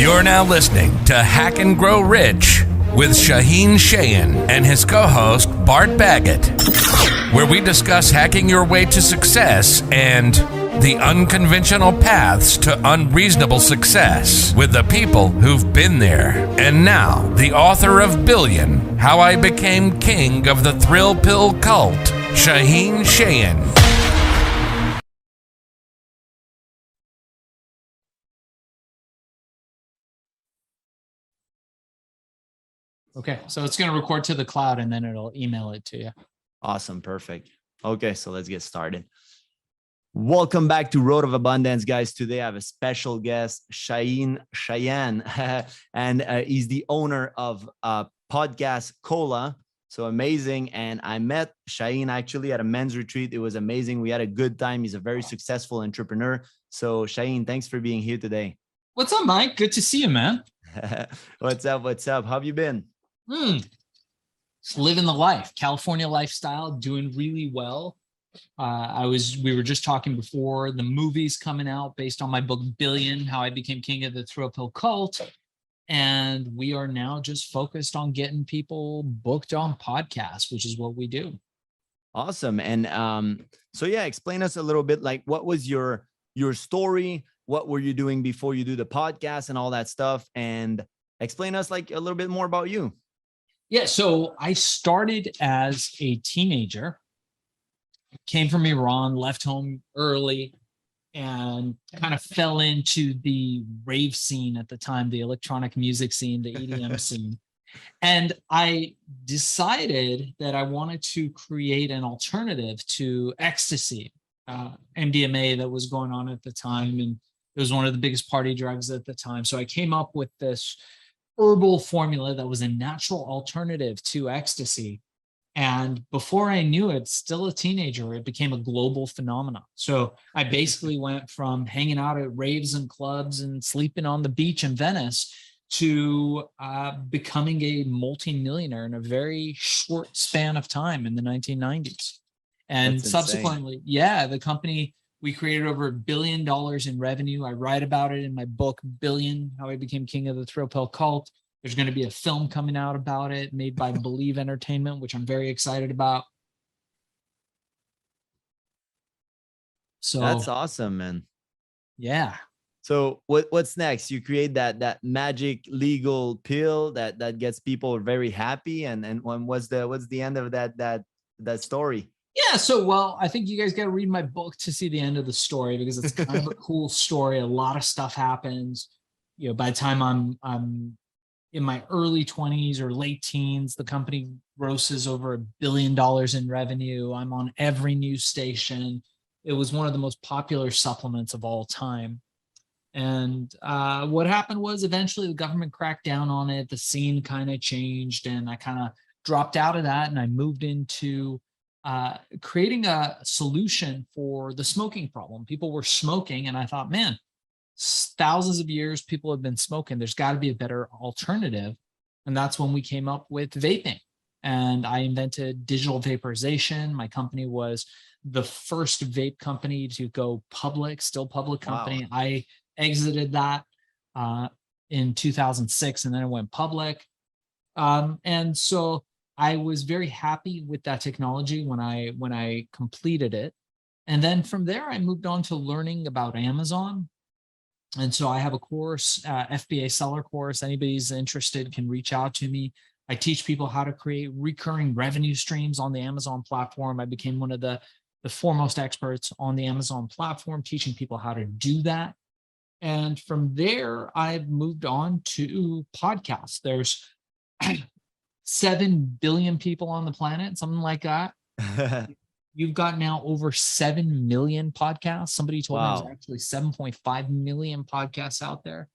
You're now listening to Hack and Grow Rich with Cheyene and his co-host Bart Baggett, where we discuss hacking your way to success and the unconventional paths to unreasonable success with the people who've been there. And now, the author of Billion, How I Became King of the Thrill Pill Cult, Cheyene. Okay, so it's going to record to the cloud and then it'll email it to you. Awesome. Perfect. Okay, so let's get started. Welcome back to Road of Abundance, guys. Today I have a special guest, Cheyene, and he's the owner of podcast Cola. So amazing. And I met Cheyene actually at a men's retreat. It was amazing. We had a good time. He's a very successful entrepreneur. So Cheyene, thanks for being here today. What's up, Mike? Good to see you, man. What's up? How have you been? Just living the life, California lifestyle, doing really well. We were just talking before, the movie's coming out based on my book, Billion, How I Became King of the Thrill Pill Cult. And we are now just focused on getting people booked on podcasts, which is what we do. Awesome. And so yeah, explain us a little bit, like what was your story? What were you doing before you do the podcast and all that stuff? And explain us like a little bit more about you. Yeah, so I started as a teenager, came from Iran, left home early, and kind of fell into the rave scene at the time, the electronic music scene, the EDM scene. And I decided that I wanted to create an alternative to ecstasy, MDMA that was going on at the time. And it was one of the biggest party drugs at the time. So I came up with this herbal formula that was a natural alternative to ecstasy. And before I knew it, still a teenager, it became a global phenomenon. So I basically went from hanging out at raves and clubs and sleeping on the beach in Venice to becoming a multi-millionaire in a very short span of time in the 1990s. And That's subsequently, yeah, the company, we created over $1 billion in revenue. I write about it in my book, Billion, How I Became King of the Thrill Pill Cult. There's going to be a film coming out about it, made by Believe Entertainment, which I'm very excited about. So that's awesome, man. Yeah. So what's next? You create that magic legal pill that gets people very happy. And what's the end of that story? Yeah, so well, I think you guys got to read my book to see the end of the story because it's kind of a cool story. A lot of stuff happens. You know, by the time I'm in my early 20s or late teens, the company grosses over $1 billion in revenue. I'm on every news station. It was one of the most popular supplements of all time. And what happened was eventually the government cracked down on it. The scene kind of changed, and I kind of dropped out of that, and I moved into creating a solution for the smoking problem. People were smoking, and I thought, man, thousands of years people have been smoking. There's got to be a better alternative. And that's when we came up with vaping. And I invented digital vaporization. My company was the first vape company to go public, still public company. Wow. I exited that in 2006, and then it went public. And so I was very happy with that technology when I completed it. And then from there, I moved on to learning about Amazon. And so I have a course, FBA seller course. Anybody's interested can reach out to me. I teach people how to create recurring revenue streams on the Amazon platform. I became one of the foremost experts on the Amazon platform, teaching people how to do that. And from there, I've moved on to podcasts. There's 7 billion people on the planet, something like that. You've got now over 7 million podcasts. Somebody told me there's actually 7.5 million podcasts out there.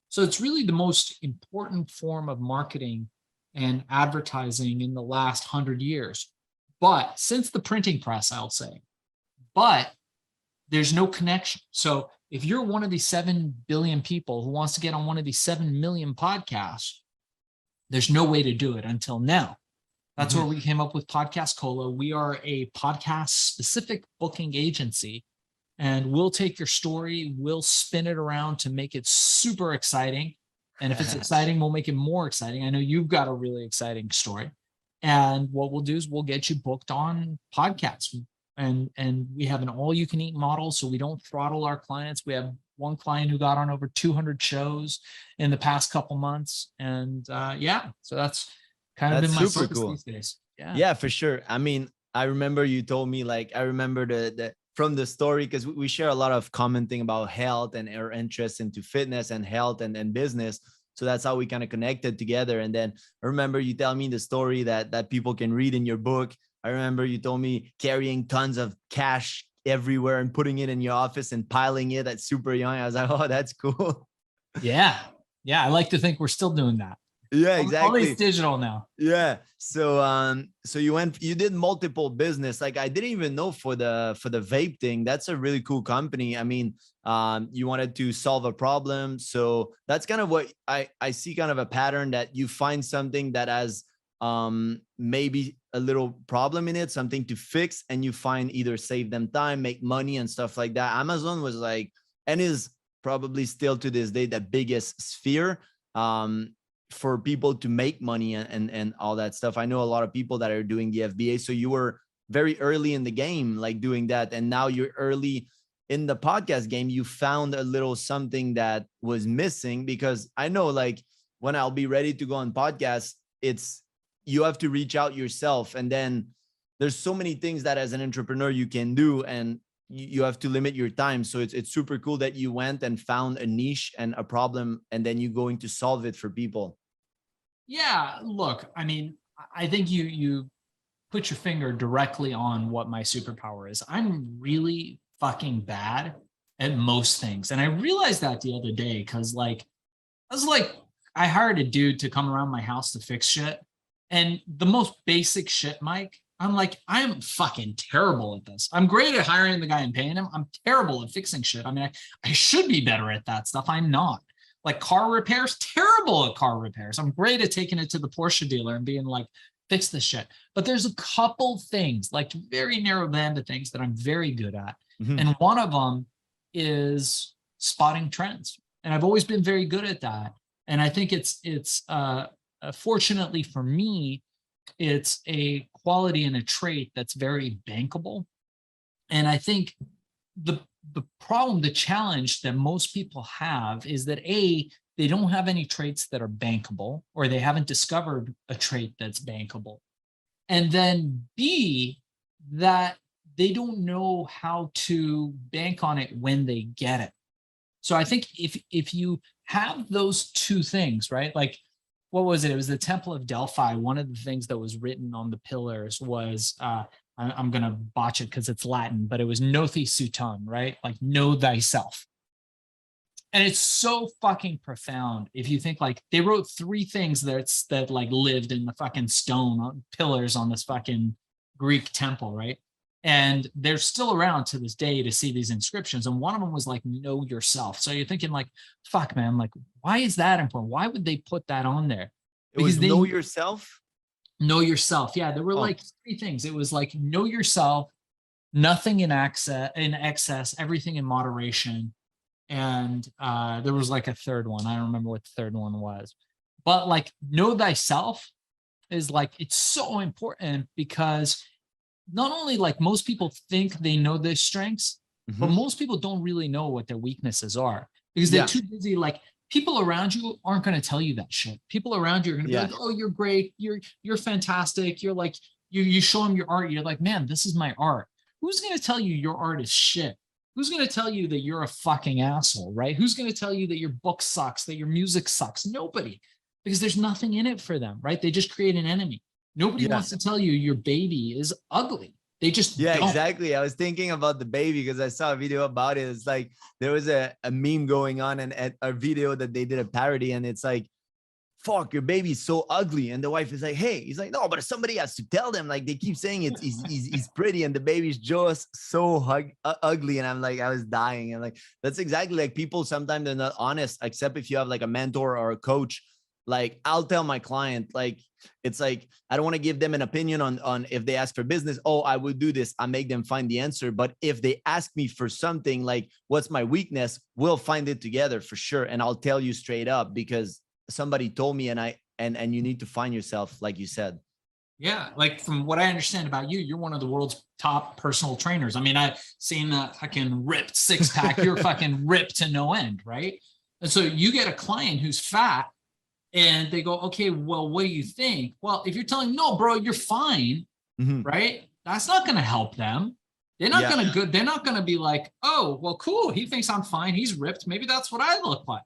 So it's really the most important form of marketing and advertising in the last 100 years. But since the printing press, I'll say, but there's no connection. So if you're one of these 7 billion people who wants to get on one of these 7 million podcasts, there's no way to do it until now. That's where we came up with Podcast Cola. We are a podcast specific booking agency, and we'll take your story, we'll spin it around to make it super exciting. And if it's exciting, we'll make it more exciting. I know you've got a really exciting story. And what we'll do is we'll get you booked on podcasts. And we have an all-you-can-eat model, so we don't throttle our clients. We have one client who got on over 200 shows in the past couple months. And so that's kind of been my super focus cool these days. Yeah, for sure. I mean, I remember you told me, like, I remember the from the story, because we share a lot of commenting about health and our interest into fitness and health and business. So that's how we kind of connected together. And then I remember you telling me the story that people can read in your book. I remember you told me carrying tons of cash everywhere and putting it in your office and piling it at super young. I was like, oh, that's cool. Yeah. I like to think we're still doing that. Yeah, exactly. All these digital now. Yeah. So so you did multiple business. Like, I didn't even know for the vape thing. That's a really cool company. I mean, you wanted to solve a problem. So that's kind of what I see, kind of a pattern, that you find something that has maybe a little problem in it, something to fix, and you find either save them time, make money and stuff like that. Amazon was like, and is probably still to this day, the biggest sphere for people to make money and all that stuff. I know a lot of people that are doing the FBA. So you were very early in the game, like doing that. And now you're early in the podcast game. You found a little something that was missing, because I know, like, when I'll be ready to go on podcasts, you have to reach out yourself. And then there's so many things that as an entrepreneur you can do, and you have to limit your time. So it's super cool that you went and found a niche and a problem, and then you're going to solve it for people. Yeah, look, I mean, I think you put your finger directly on what my superpower is. I'm really fucking bad at most things. And I realized that the other day, because I hired a dude to come around my house to fix shit. And the most basic shit, Mike, I'm like, I'm fucking terrible at this. I'm great at hiring the guy and paying him. I'm terrible at fixing shit. I mean, I should be better at that stuff. I'm not. Like car repairs, terrible at car repairs. I'm great at taking it to the Porsche dealer and being like, fix this shit. But there's a couple things, like very narrow band of things that I'm very good at. Mm-hmm. And one of them is spotting trends. And I've always been very good at that. And I think it's fortunately for me, it's a quality and a trait that's very bankable. And I think the problem, the challenge that most people have is that A, they don't have any traits that are bankable, or they haven't discovered a trait that's bankable. And then B, that they don't know how to bank on it when they get it. So I think if you have those two things, right? Like, what was it? It was the Temple of Delphi. One of the things that was written on the pillars was, I'm going to botch it because it's Latin, but it was Nothi Suton, right? Like, know thyself. And it's so fucking profound. If you think, like, they wrote three things that like lived in the fucking stone pillars on this fucking Greek temple, right? And they're still around to this day to see these inscriptions. And one of them was like, know yourself. So you're thinking like, fuck, man, like, why is that important? Why would they put that on there? Because know yourself? Know yourself. Yeah, there were like three things. It was like, know yourself, nothing in excess, everything in moderation. And there was like a third one. I don't remember what the third one was. But like, know thyself is like, it's so important, because not only like most people think they know their strengths, mm-hmm. but most people don't really know what their weaknesses are, because they're too busy. Like, people around you aren't going to tell you that shit. People around you are going to be like, oh, you're great. You're fantastic. You're like, you show them your art. You're like, man, this is my art. Who's going to tell you your art is shit? Who's going to tell you that you're a fucking asshole, right? Who's going to tell you that your book sucks, that your music sucks? Nobody, because there's nothing in it for them, right? They just create an enemy. Nobody wants to tell you your baby is ugly. They just don't. Exactly. I was thinking about the baby because I saw a video about it. It's like there was a meme going on and a video that they did a parody, and it's like, fuck, your baby's so ugly. And the wife is like, hey, he's like, no, but somebody has to tell them. Like, they keep saying he's pretty, and the baby's just so ugly. And I'm like, I was dying. And like, that's exactly like people sometimes they're not honest, except if you have like a mentor or a coach. Like, I'll tell my client, like, it's like, I don't want to give them an opinion on if they ask for business. Oh, I will do this. I make them find the answer. But if they ask me for something like, what's my weakness? We'll find it together for sure. And I'll tell you straight up, because somebody told me, and you need to find yourself, like you said. Yeah, like from what I understand about you, you're one of the world's top personal trainers. I mean, I've seen that fucking ripped six pack. You're fucking ripped to no end, right? And so you get a client who's fat and they go, okay, well, what do you think? Well, if you're telling them, no, bro, you're fine, right? That's not going to help them. They're not going to go. They're not going to be like, oh, well, cool. He thinks I'm fine. He's ripped. Maybe that's what I look like,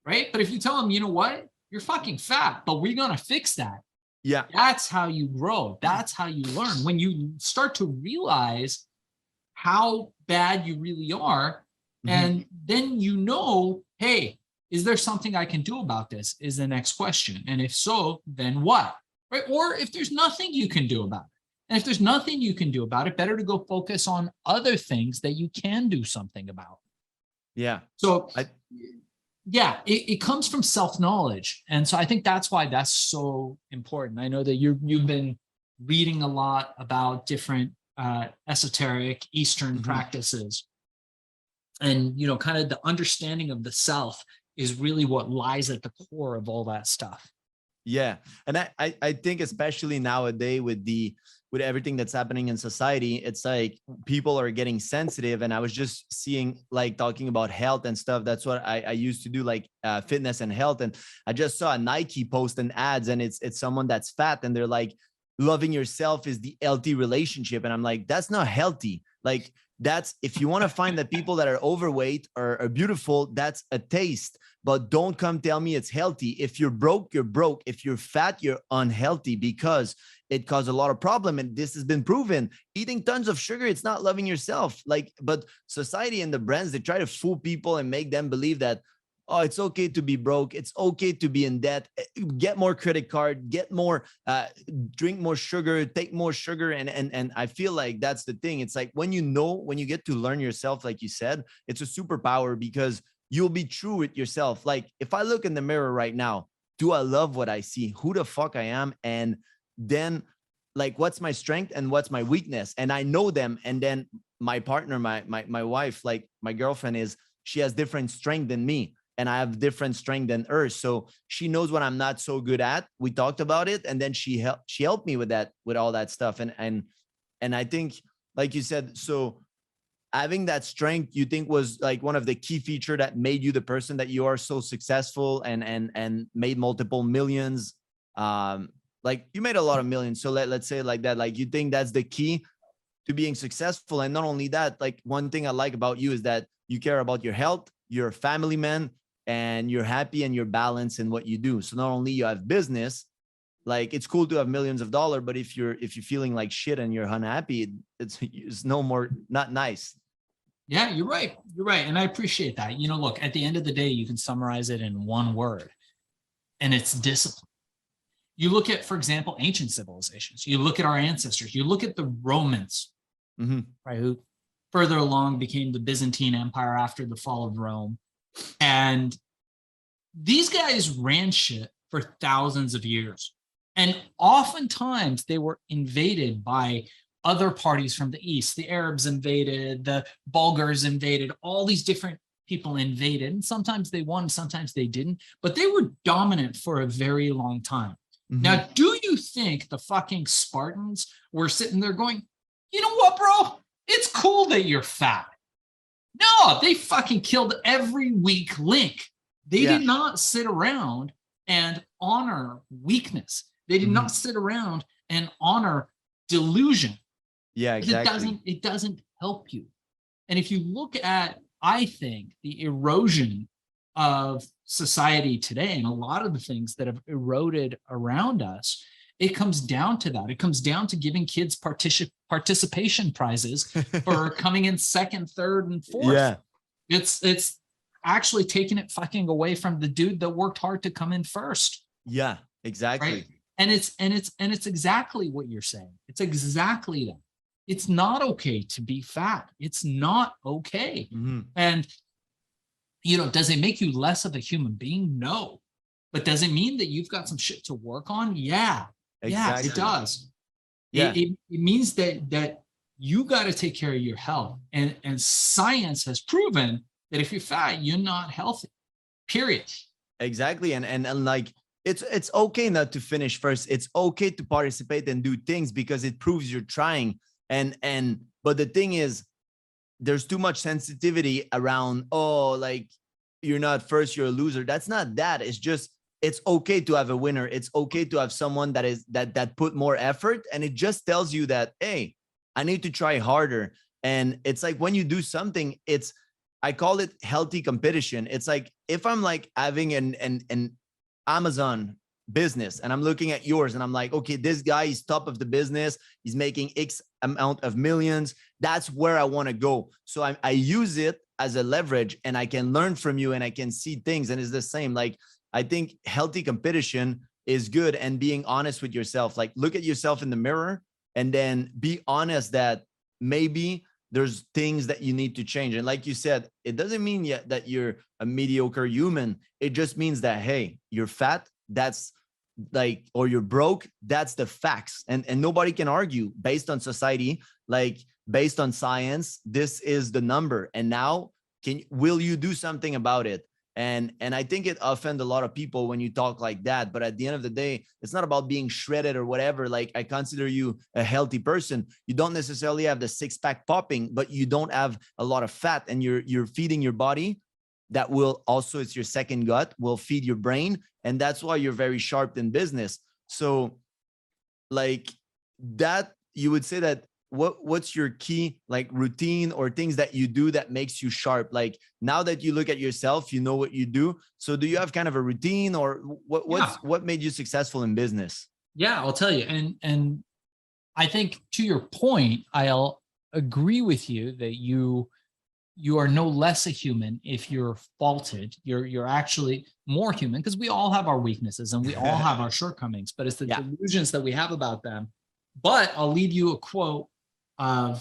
right? But if you tell them, you know what, you're fucking fat, but we're going to fix that. Yeah. That's how you grow. That's how you learn. When you start to realize how bad you really are, and then you know, hey, is there something I can do about this? Is the next question. And if so, then what? Right? Or if there's nothing you can do about it. And if there's nothing you can do about it, better to go focus on other things that you can do something about. Yeah. So yeah, it comes from self-knowledge. And so I think that's why that's so important. I know that you've been reading a lot about different esoteric Eastern practices. And, you know, kind of the understanding of the self is really what lies at the core of all that stuff. Yeah. And I think especially nowadays with everything that's happening in society, it's like people are getting sensitive. And I was just seeing, like, talking about health and stuff. That's what I used to do, like fitness and health. And I just saw a Nike post and ads, and it's someone that's fat, and they're like, loving yourself is the healthy relationship. And I'm like, that's not healthy. Like, that's, if you want to find the people that are overweight or are beautiful, that's a taste. But don't come tell me it's healthy. If you're broke, you're broke. If you're fat, you're unhealthy, because it causes a lot of problem. And this has been proven. Eating tons of sugar, it's not loving yourself. Like, but society and the brands, they try to fool people and make them believe that, oh, it's okay to be broke. It's okay to be in debt. Get more credit card, get more, drink more sugar, take more sugar. And I feel like that's the thing. It's like when you get to learn yourself, like you said, it's a superpower, because you'll be true with yourself. Like, if I look in the mirror right now, do I love what I see? Who the fuck I am? And then, like, what's my strength and what's my weakness? And I know them. And then my partner, my wife, like my girlfriend, she has different strength than me, and I have different strength than her. So she knows what I'm not so good at. We talked about it, and then she helped me with that, with all that stuff. And I think, like you said, so having that strength, you think, was like one of the key feature that made you the person that you are, so successful and made multiple millions. Like, you made a lot of millions. So let's say like that, like, you think that's the key to being successful. And not only that, like, one thing I like about you is that you care about your health, you're a family man, and you're happy and you're balanced in what you do. So not only you have business, like, it's cool to have millions of dollars, but if you're feeling like shit and you're unhappy, it's no more, not nice. Yeah, you're right. You're right. And I appreciate that. You know, look, at the end of the day, you can summarize it in one word, and it's discipline. You look at, for example, ancient civilizations. You look at our ancestors. You look at the Romans, right, who further along became the Byzantine Empire after the fall of Rome. And these guys ran shit for thousands of years. And oftentimes they were invaded by other parties from the East. The Arabs invaded, the Bulgars invaded, all these different people invaded. And sometimes they won, sometimes they didn't, but they were dominant for a very long time. Now, do you think the fucking Spartans were sitting there going, you know what, bro? It's cool that you're fat. No, they fucking killed every weak link. They did not sit around and honor weakness. They did not sit around and honor delusion. Yeah, exactly. It doesn't help you. And if you look at, I think, the erosion of society today and a lot of the things that have eroded around us, it comes down to that. It comes down to giving kids participation prizes for coming in second, third, and fourth. Yeah. It's actually taking it fucking away from the dude that worked hard to come in first. Yeah, exactly. Right? And it's exactly what you're saying. It's exactly that. It's not okay to be fat. It's not okay. And, you know, does it make you less of a human being? No. But does it mean that you've got some shit to work on? Yeah. Exactly. Yeah, it does. Yeah. It means that you got to take care of your health. And science has proven that if you're fat, you're not healthy. Period. Exactly. And like, it's okay not to finish first. It's okay to participate and do things because it proves you're trying. But the thing is, there's too much sensitivity around, oh, like you're not first, you're a loser. That's not that. It's just, it's okay to have a winner. It's okay to have someone that put more effort. And it just tells you that, hey, I need to try harder. And it's like when you do something, I call it healthy competition. It's like if I'm like having an Amazon business and I'm looking at yours and I'm like, okay, this guy is top of the business. He's making X amount of millions. That's where I want to go. So I use it as a leverage and I can learn from you and I can see things. And it's the same. Like, I think healthy competition is good, and being honest with yourself, like look at yourself in the mirror and then be honest that maybe there's things that you need to change. And like you said, it doesn't mean yet that you're a mediocre human. It just means that, hey, you're fat. That's like, or you're broke. That's the facts. And nobody can argue based on society, like based on science, this is the number. And now will you do something about it? And I think it offends a lot of people when you talk like that. But at the end of the day, it's not about being shredded or whatever. Like, I consider you a healthy person. You don't necessarily have the six-pack popping, but you don't have a lot of fat, and you're feeding your body. That will also, it's your second gut, will feed your brain. And that's why you're very sharp in business. So like that, you would say that what's your key like routine or things that you do that makes you sharp? Like now that you look at yourself, you know what you do. So do you have kind of a routine, or what made you successful in business? Yeah, I'll tell you. And I think to your point, I'll agree with you that you are no less a human if you're faulted. You're actually more human, because we all have our weaknesses and we all have our shortcomings, but it's the delusions that we have about them. But I'll leave you a quote that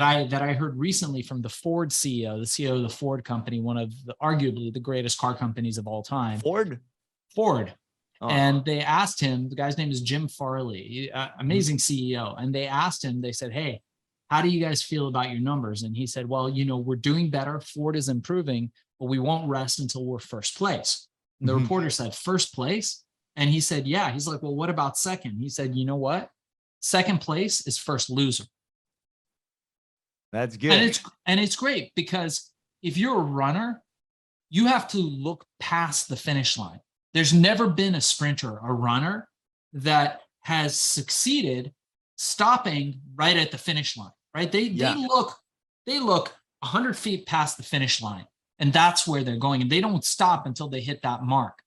I heard recently from the Ford CEO, the CEO of the Ford company, one of arguably the greatest car companies of all time. Ford. Oh. And they asked him, the guy's name is Jim Farley, amazing CEO. And they asked him, they said, hey, how do you guys feel about your numbers? And he said, well, we're doing better. Ford is improving, but we won't rest until we're first place. And the reporter said, first place? And he said, yeah. He's like, well, what about second? He said, you know what? Second place is first loser. That's good. And it's great, because if you're a runner, you have to look past the finish line. There's never been a sprinter, a runner, that has succeeded stopping right at the finish line, right? They look 100 feet past the finish line, and that's where they're going. And they don't stop until they hit that mark.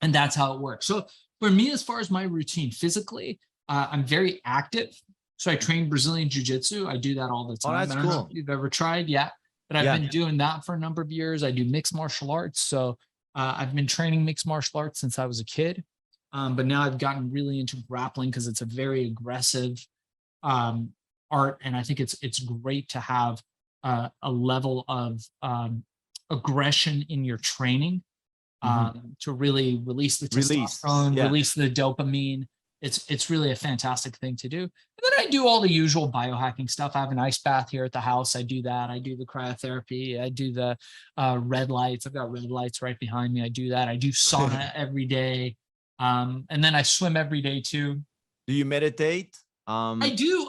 And that's how it works. So for me, as far as my routine physically, I'm very active. So I train Brazilian Jiu-Jitsu. I do that all the time. Oh, that's I don't know cool. if you've ever tried. Yeah. But I've been doing that for a number of years. I do mixed martial arts. So I've been training mixed martial arts since I was a kid. But now I've gotten really into grappling because it's a very aggressive art. And I think it's great to have a level of aggression in your training to really release the testosterone, release the dopamine. It's really a fantastic thing to do. And then I do all the usual biohacking stuff. I have an ice bath here at the house. I do that. I do the cryotherapy. I do the red lights. I've got red lights right behind me. I do that. I do sauna every day. And then I swim every day too. Do you meditate? I do.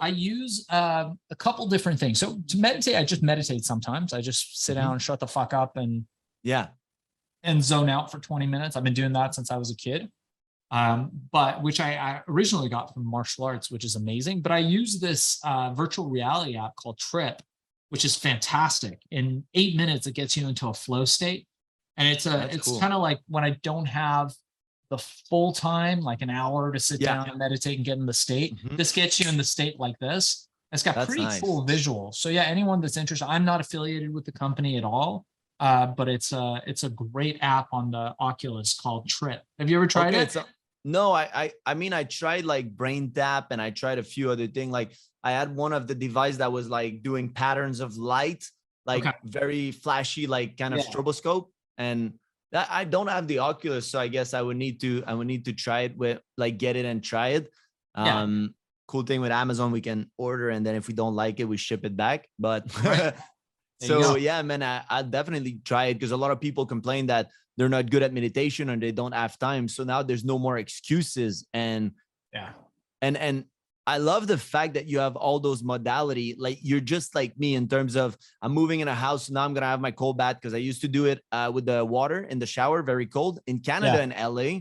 I use a couple different things. So to meditate, I just meditate sometimes. I just sit down, shut the fuck up, and zone out for 20 minutes. I've been doing that since I was a kid. But which I originally got from martial arts, which is amazing. But I use this virtual reality app called Trip, which is fantastic. In 8 minutes, it gets you into a flow state. And it's cool. Kind of like when I don't have the full time, like an hour to sit down and meditate and get in the state. This gets you in the state like this. It's got pretty cool visuals. So yeah, anyone that's interested, I'm not affiliated with the company at all. But it's a great app on the Oculus called Trip. Have you ever tried it? No, I mean, I tried like Brain Tap, and I tried a few other things. Like I had one of the device that was like doing patterns of light, like very flashy, like kind of stroboscope. And that, I don't have the Oculus, so I guess I would need to try it with, like, get it and try it. Cool thing with Amazon, we can order, and then if we don't like it, we ship it back. But So yeah, man, I definitely try it because a lot of people complain that they're not good at meditation and they don't have time. So now there's no more excuses. And and I love the fact that you have all those modality. Like you're just like me in terms of I'm moving in a house. Now I'm going to have my cold bath because I used to do it with the water in the shower, very cold. In Canada and LA,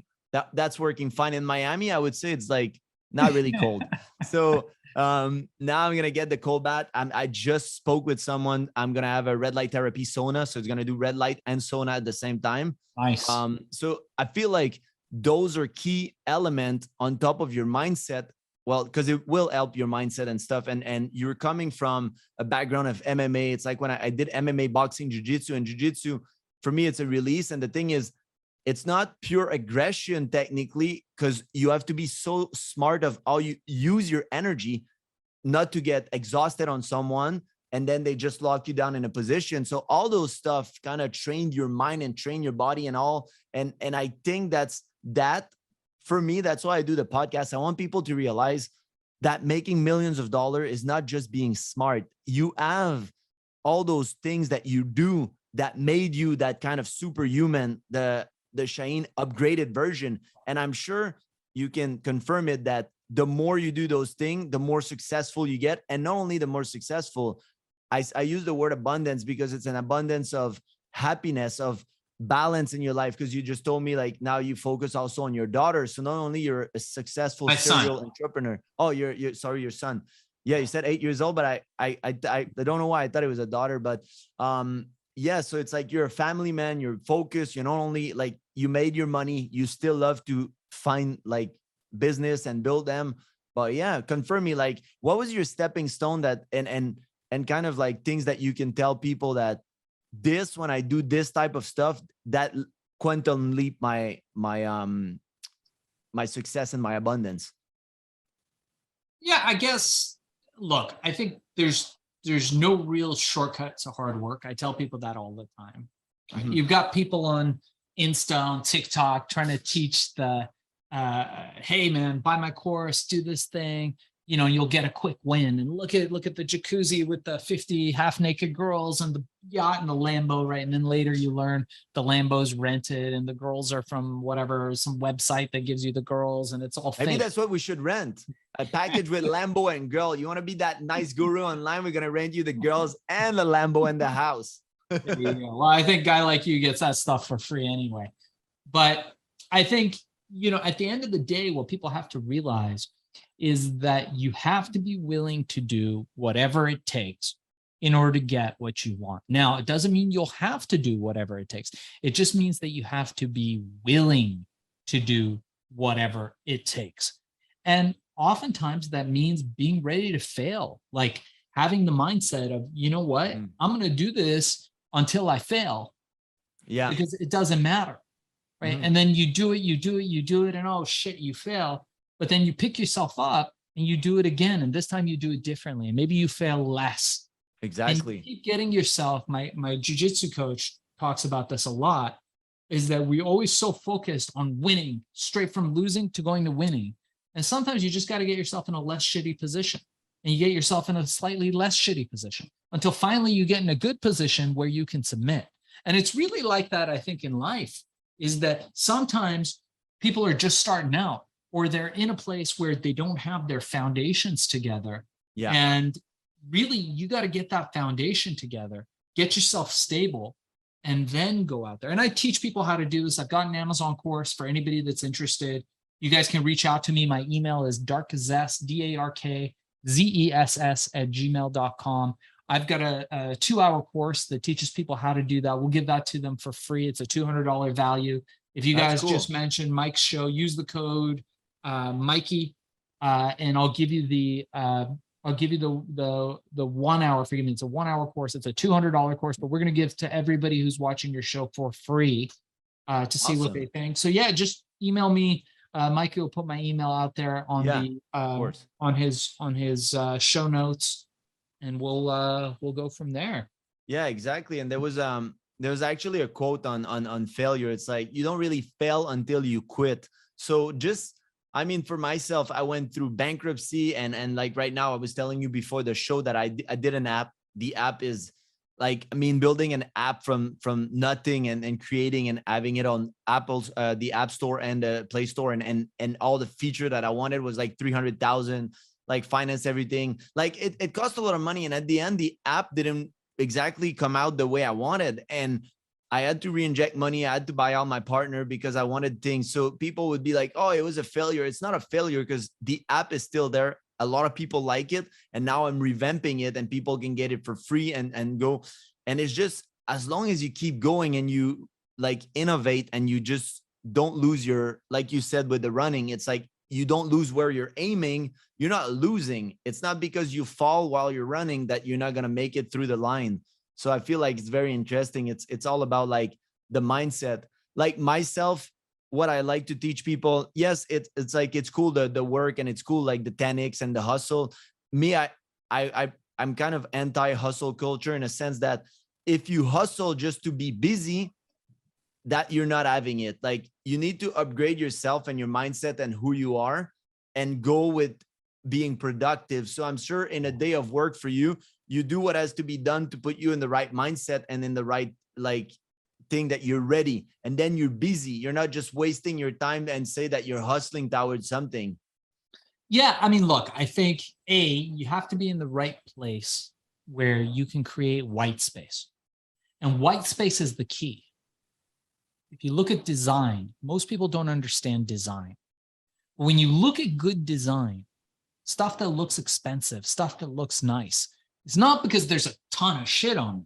that's working fine. In Miami, I would say it's like not really cold. So now I'm going to get the cold bath. I just spoke with someone. I'm going to have a red light therapy sauna. So it's going to do red light and sauna at the same time. Nice. So I feel like those are key element on top of your mindset. Well, because it will help your mindset and stuff. And you're coming from a background of MMA. It's like when I did MMA, boxing, jiu-jitsu, and jiu-jitsu, for me, it's a release. And the thing is, it's not pure aggression technically, because you have to be so smart of how you use your energy not to get exhausted on someone. And then they just lock you down in a position. So all those stuff kind of trained your mind and train your body and all. And I think that's that. For me, that's why I do the podcast. I want people to realize that making millions of dollars is not just being smart. You have all those things that you do that made you that kind of superhuman, the Cheyene upgraded version. And I'm sure you can confirm it that the more you do those things, the more successful you get. And not only the more successful, I use the word abundance because it's an abundance of happiness, of balance in your life, because you just told me like now you focus also on your daughter. So not only you're a successful serial entrepreneur. Oh, you're sorry, your son. Yeah, you said 8 years old, but I don't know why I thought it was a daughter, but yeah. So it's like you're a family man. You're focused. You're not only like you made your money, you still love to find like business and build them. But yeah, confirm me, like what was your stepping stone that and kind of like things that you can tell people that this, when I do this type of stuff, that quantum leap my success and my abundance. Yeah, I guess, look, I think there's no real shortcut to hard work. I tell people that all the time. Right? You've got people on Insta, on TikTok, trying to teach the, hey man, buy my course, do this thing, you know, you'll get a quick win. And look at the jacuzzi with the 50 half naked girls and the yacht and the Lambo, right? And then later you learn the Lambo's rented and the girls are from whatever, some website that gives you the girls, and it's all fake. Maybe that's what we should rent. A package with Lambo and girl. You want to be that nice guru online? We're going to rent you the girls and the Lambo and the house. Well, I think a guy like you gets that stuff for free anyway. But I think, you know, at the end of the day, what people have to realize is that you have to be willing to do whatever it takes in order to get what you want. Now, it doesn't mean you'll have to do whatever it takes. It just means that you have to be willing to do whatever it takes. And oftentimes that means being ready to fail, like having the mindset of, you know what, I'm going to do this until I fail. Yeah. Because it doesn't matter. Right. And then you do it, and oh shit, you fail. But then you pick yourself up and you do it again. And this time you do it differently. And maybe you fail less. Exactly. And you keep getting yourself, my jiu-jitsu coach talks about this a lot, is that we always so focused on winning, straight from losing to going to winning. And sometimes you just got to get yourself in a less shitty position. And you get yourself in a slightly less shitty position until finally you get in a good position where you can submit. And it's really like that, I think, in life, is that sometimes people are just starting out, or they're in a place where they don't have their foundations together. Yeah. And really, you got to get that foundation together, get yourself stable, and then go out there. And I teach people how to do this. I've got an Amazon course for anybody that's interested. You guys can reach out to me. My email is darkzess, DARKZESS @gmail.com. I've got a 2-hour course that teaches people how to do that. We'll give that to them for free. It's a $200 value. If you guys just mention Mike's show, use the code Mikey, and I'll give you the 1 hour. Forgive me, it's a 1-hour course. It's a $200 course, but we're going to give to everybody who's watching your show for free to see what they think. So yeah, just email me. Mikey will put my email out there on on his show notes, and we'll go from there. Yeah, exactly. And there was actually a quote on failure. It's like, you don't really fail until you quit. So just, I mean, for myself, I went through bankruptcy and like right now, I was telling you before the show that I did an app. The app is like, I mean, building an app from nothing and creating and having it on Apple's the App Store and the Play Store, and all the feature that I wanted was like 300,000, like finance everything. Like it cost a lot of money, and at the end the app didn't exactly come out the way I wanted, and I had to re-inject money. I had to buy out my partner because I wanted things. So people would be like, oh, it was a failure. It's not a failure because the app is still there. A lot of people like it. And now I'm revamping it and people can get it for free and go. And it's just, as long as you keep going and you like innovate and you just don't lose your, like you said, with the running, it's like, you don't lose where you're aiming. You're not losing. It's not because you fall while you're running that you're not going to make it through the line. So I feel like it's very interesting. It's all about like the mindset. Like myself, what I like to teach people, yes, it's like, it's cool, the work, and it's cool, like the 10x and the hustle. Me, I'm kind of anti-hustle culture in a sense that if you hustle just to be busy, that you're not having it. Like you need to upgrade yourself and your mindset and who you are and go with being productive. So I'm sure in a day of work for you, you do what has to be done to put you in the right mindset and in the right like thing that you're ready, and then you're busy. You're not just wasting your time and say that you're hustling towards something. Yeah, I mean, look, I think you have to be in the right place where you can create white space, and white space is the key. If you look at design, most people don't understand design. But when you look at good design, stuff that looks expensive, stuff that looks nice, it's not because there's a ton of shit on it.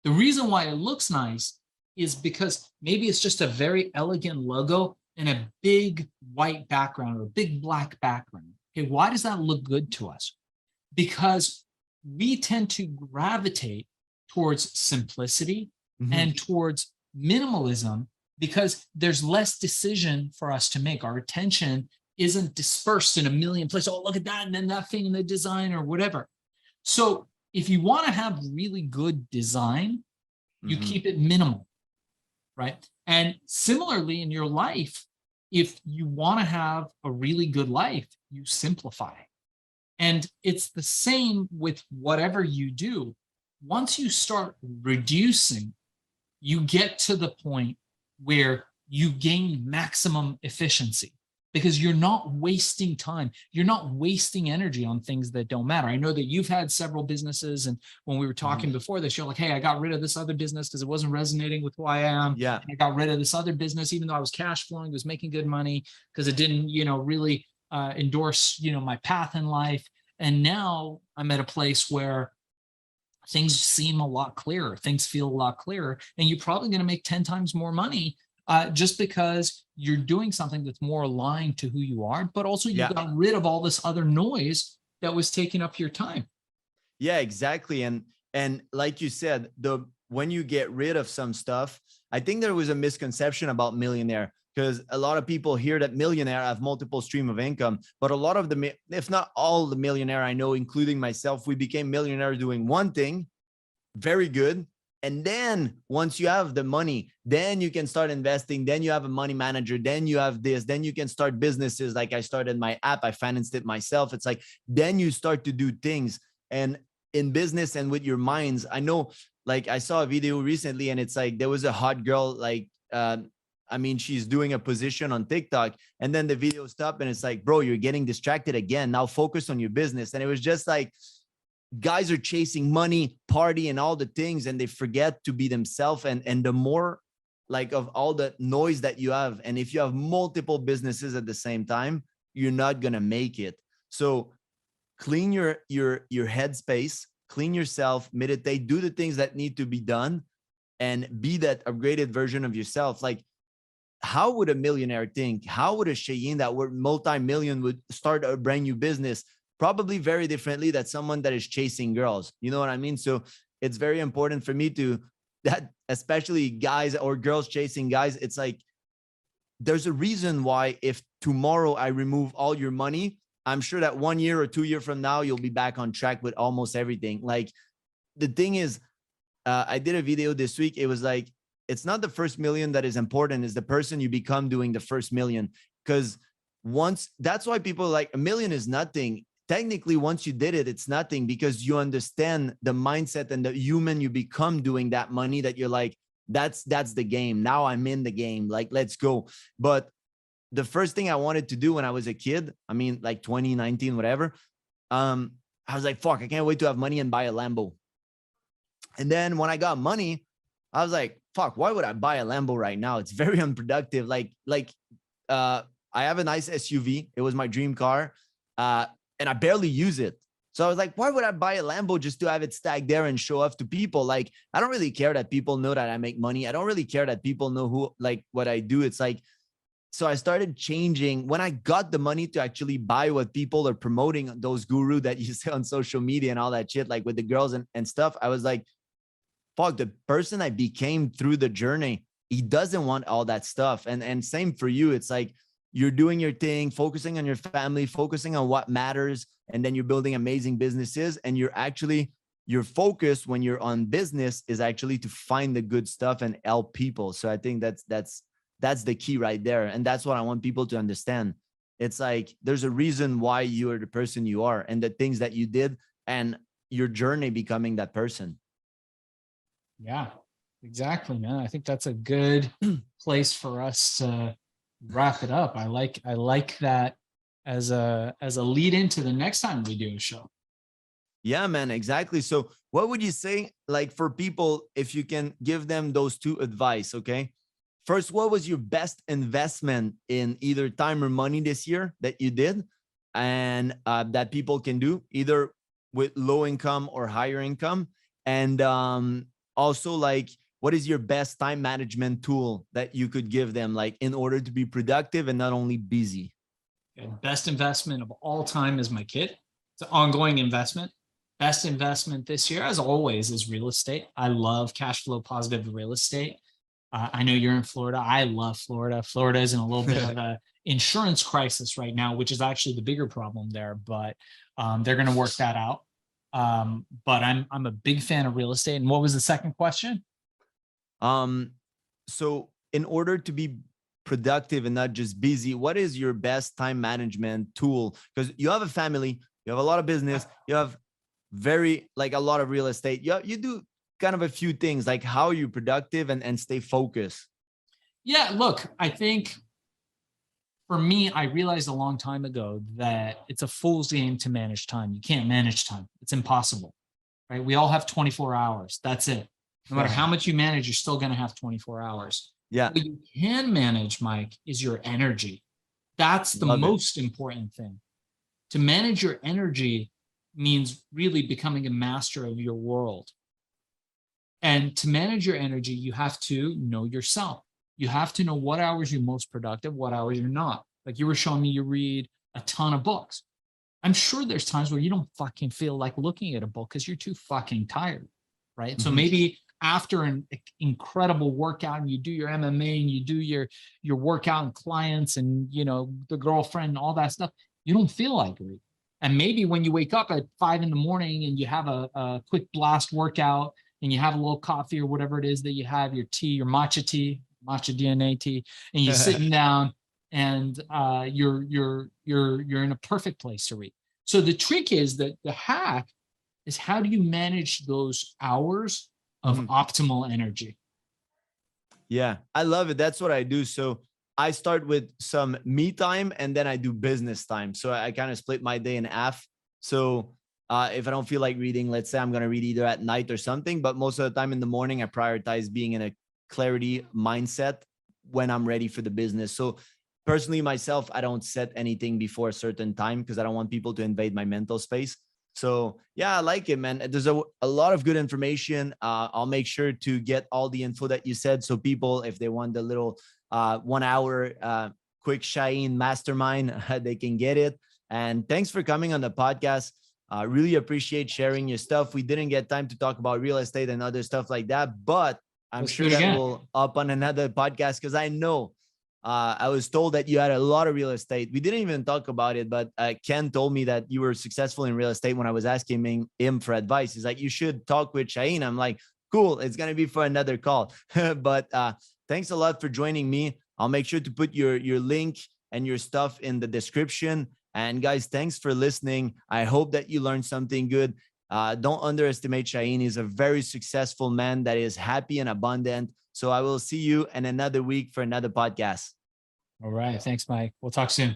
The reason why it looks nice is because maybe it's just a very elegant logo and a big white background or a big black background. Okay, why does that look good to us? Because we tend to gravitate towards simplicity and towards minimalism because there's less decision for us to make. Our attention isn't dispersed in a million places. Oh, look at that, and then that thing in the design or whatever. So if you want to have really good design, you keep it minimal, right? And similarly in your life, if you want to have a really good life, you simplify. And it's the same with whatever you do. Once you start reducing, you get to the point where you gain maximum efficiency because you're not wasting time. You're not wasting energy on things that don't matter. I know that you've had several businesses, and when we were talking before this, you're like, hey, I got rid of this other business because it wasn't resonating with who I am. Yeah. I got rid of this other business, even though I was cash flowing, was making good money because it didn't, really endorse, my path in life. And now I'm at a place where things seem a lot clearer. Things feel a lot clearer. And you're probably going to make 10 times more money just because you're doing something that's more aligned to who you are, but also you got rid of all this other noise that was taking up your time. Yeah, exactly. And like you said, when you get rid of some stuff, I think there was a misconception about millionaire, because a lot of people hear that millionaire have multiple stream of income, but a lot of the, if not all the millionaire I know, including myself, we became millionaire doing one thing, very good. And then once you have the money, then you can start investing. Then you have a money manager. Then you have this. Then you can start businesses. Like I started my app. I financed it myself. It's like, then you start to do things. And in business and with your minds, I know, like I saw a video recently and it's like, there was a hot girl, like, she's doing a position on TikTok, and then the video stopped and it's like, bro, you're getting distracted again. Now focus on your business. And it was just like, guys are chasing money, party, and all the things, and they forget to be themselves. And the more like of all the noise that you have, and if you have multiple businesses at the same time, you're not gonna make it. So clean your headspace, clean yourself, meditate, do the things that need to be done, and be that upgraded version of yourself. Like, how would a millionaire think? How would a Cheyene that were multi-million would start a brand new business? Probably very differently than someone that is chasing girls. You know what I mean? So it's very important for me to that, especially guys or girls chasing guys. It's like, there's a reason why if tomorrow I remove all your money, I'm sure that 1 year or 2 years from now, you'll be back on track with almost everything. Like the thing is, I did a video this week. It was like, it's not the first million that is important, it's the person you become doing the first million. Because once, that's why people like, a million is nothing. technically, once you did it, it's nothing because you understand the mindset and the human you become doing that money that you're like, that's the game. Now I'm in the game. Like, let's go. But the first thing I wanted to do when I was a kid, I mean, like 2019, whatever, I was like, fuck, I can't wait to have money and buy a Lambo. And then when I got money, I was like, fuck, why would I buy a Lambo right now? It's very unproductive. I have a nice SUV. It was my dream car. And I barely use it. So I was like, why would I buy a Lambo just to have it stacked there and show off to people? Like, I don't really care that people know that I make money. I don't really care that people know who, like, what I do. It's like, so I started changing when I got the money to actually buy what people are promoting, those guru that you see on social media and all that shit, like with the girls and stuff. I was like, fuck, the person I became through the journey, he doesn't want all that stuff. And same for you. It's like, you're doing your thing, focusing on your family, focusing on what matters. And then you're building amazing businesses. And your focus when you're on business is actually to find the good stuff and help people. So I think that's the key right there. And that's what I want people to understand. It's like, there's a reason why you are the person you are and the things that you did and your journey becoming that person. Yeah, exactly, man. I think that's a good place for us to wrap it up. I like that as a lead into the next time we do a show. Yeah, man, exactly. So what would you say, like, for people, if you can give them those two advice? Okay, first, what was your best investment in either time or money this year that you did and that people can do either with low income or higher income? And also, like, what is your best time management tool that you could give them, like, in order to be productive and not only busy? Okay. Best investment of all time is my kid. It's an ongoing investment. Best investment this year, as always, is real estate. I love cash flow positive real estate. I know you're in Florida. I love Florida. Florida is in a little bit of an insurance crisis right now, which is actually the bigger problem there, but they're going to work that out. But I'm a big fan of real estate. And what was the second question? So in order to be productive and not just busy, what is your best time management tool? Because you have a family, you have a lot of business, you have a lot of real estate. You do kind of a few things. Like, how are you productive and stay focused? Yeah, look, I think for me, I realized a long time ago that it's a fool's game to manage time. You can't manage time. It's impossible, right? We all have 24 hours. That's it. No matter how much you manage, you're still going to have 24 hours. Yeah. What you can manage, Mike, is your energy. That's the most important thing. To manage your energy means really becoming a master of your world. And to manage your energy, you have to know yourself. You have to know what hours you're most productive, what hours you're not. Like you were showing me, you read a ton of books. I'm sure there's times where you don't fucking feel like looking at a book because you're too fucking tired, right? Mm-hmm. So maybe after an incredible workout and you do your MMA and you do your workout and clients and, you know, the girlfriend and all that stuff, you don't feel like reading. And maybe when you wake up at 5 a.m. and you have a quick blast workout and you have a little coffee or whatever it is that you have, your tea, your matcha DNA tea, and you're sitting down and you're in a perfect place to read. So the trick is that the hack is, how do you manage those hours of optimal energy? Yeah, I love it. That's what I do. So I start with some me time and then I do business time. So I kind of split my day in half. So if I don't feel like reading, let's say I'm going to read either at night or something, but most of the time in the morning, I prioritize being in a clarity mindset when I'm ready for the business. So personally, myself, I don't set anything before a certain time because I don't want people to invade my mental space. So yeah, I like it, man. There's a lot of good information. I'll make sure to get all the info that you said. So people, if they want the little 1 hour quick Cheyene mastermind, they can get it. And thanks for coming on the podcast. Really appreciate sharing your stuff. We didn't get time to talk about real estate and other stuff like that, but I'm sure that we'll up on another podcast because I know I was told that you had a lot of real estate. We didn't even talk about it, but Ken told me that you were successful in real estate when I was asking him for advice. He's like, you should talk with Cheyene. I'm like, cool. It's going to be for another call. But thanks a lot for joining me. I'll make sure to put your link and your stuff in the description. And guys, thanks for listening. I hope that you learned something good. Don't underestimate Cheyene. He's a very successful man that is happy and abundant. So I will see you in another week for another podcast. All right. Thanks, Mike. We'll talk soon.